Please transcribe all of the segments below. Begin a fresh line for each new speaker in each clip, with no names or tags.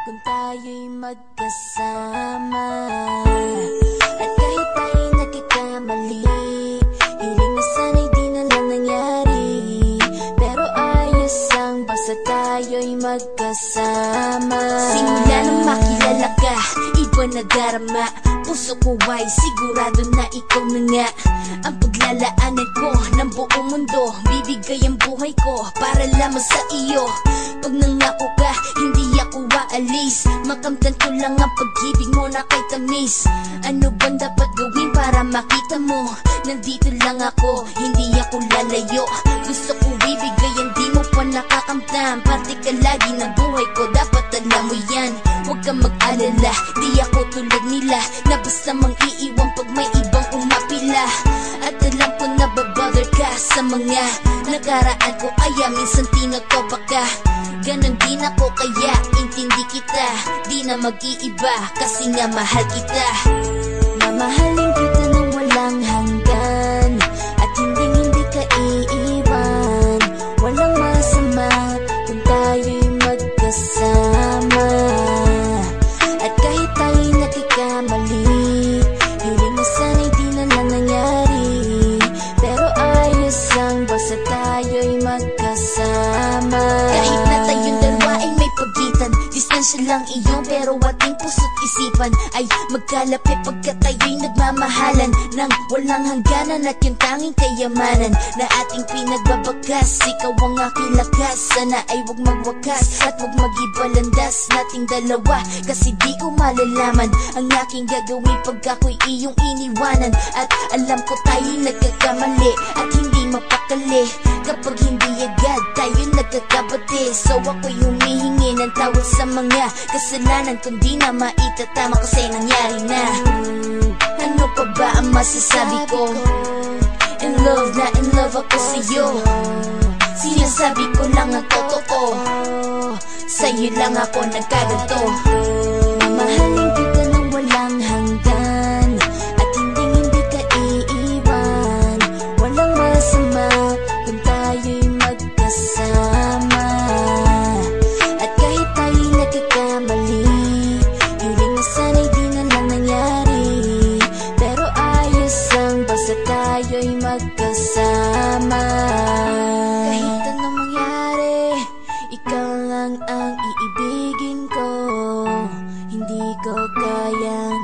kung tayo'y magkasama. At kahit tayo'y nagkakamali, hiling na sana'y di na lang nangyari. Pero ayos ang basta tayo'y magkasama. Simula nang makilala ka, iba na darama. Puso ko ay sigurado na ikaw na nga ang paglalaanan ko ng buong mundo. Bibigay ang buhay ko para lamang sa iyo. Pag nangako ka, hindi ako aalis. Makamtan ko lang ang pag-ibig mo na kay tamis. Ano bang dapat gawin para makita mo? Nandito lang ako, hindi ako lalayo. Gusto ko ibigay ang di mo pa nakakamtan. Parte ka lagi ng buhay ko, dapat alam mo yan. Huwag kang mag-alala, di ako tulad nila na basta mang iiwan pag may ibang umapila. At alam ko na babother ka sa mga nakaraan ko, kaya minsan tinatopa ka. Ganon din ako, kaya intindi kita. Di na mag-iiba kasi nga mahal kita. Mamahalin kita nang walang hanggan, at hindi ka iiwan. Walang masama kung tayo'y magkasama. At kahit tayo'y nagkakamali, hiling na sana'y di na lang nangyari. Pero ayos lang basta tayo'y magkasama. Kahit na tayong dalawa ay may pagitan, distansya lang iyon, pero ating puso't isipan ay magkalapit pagkat tayo'y nagmamahalan ng walang hangganan. At yung tanging kayamanan na ating pinagbabagas, ikaw ang aking lakas. Sana ay huwag magwakas at huwag mag-ibalandas nating dalawa, kasi di ko malalaman ang aking gagawin pag ako'y iyong iniwanan. At alam ko tayo'y nagkakamali at hindi mapakali kapag hindi agad tayo nagkakabati. So ako'y humihingi ng tawad sa mga kasalanan kung di na maitatama kasi nangyari na. Ano pa ba ang masasabi ko? In love ako sa'yo. Sinasabi ko lang ang totoo, sa'yo lang ako nagkaganto. Mamahalin kita nang walang hanggan, at hindi ka iiwan. Walang masama kung tayo'y magkasama. At kahit tayo'y nagkakamali, hiling na sana'y di na lang nangyari. Pero ayos lang basta tayo'y magkasama. Kahit anong mangyari, ikaw lang ang iibigin ko. Hindi ko kayang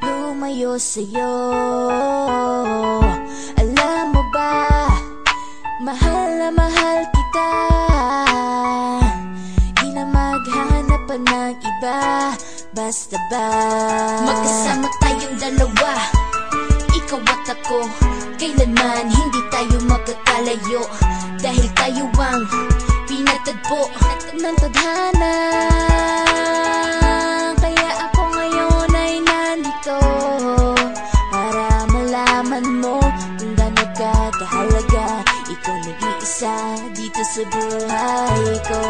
lumayo sa'yo. Alam mo ba, mahal na mahal kita. Di na maghanap pa ng iba, basta ba magkasama tayong dalawa, ikaw at ako. Kailanman hindi tayo magkakalayo, dahil tayo ang pinatagpo ng tadhana. Kaya ako ngayon ay nandito para malaman mo kung gaano ka kahalaga. Ikaw nag-iisa dito sa buhay ko.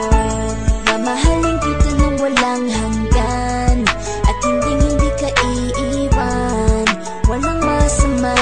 Mamahalin kita nang walang hanggan, at hindi ka iiwan. Walang masama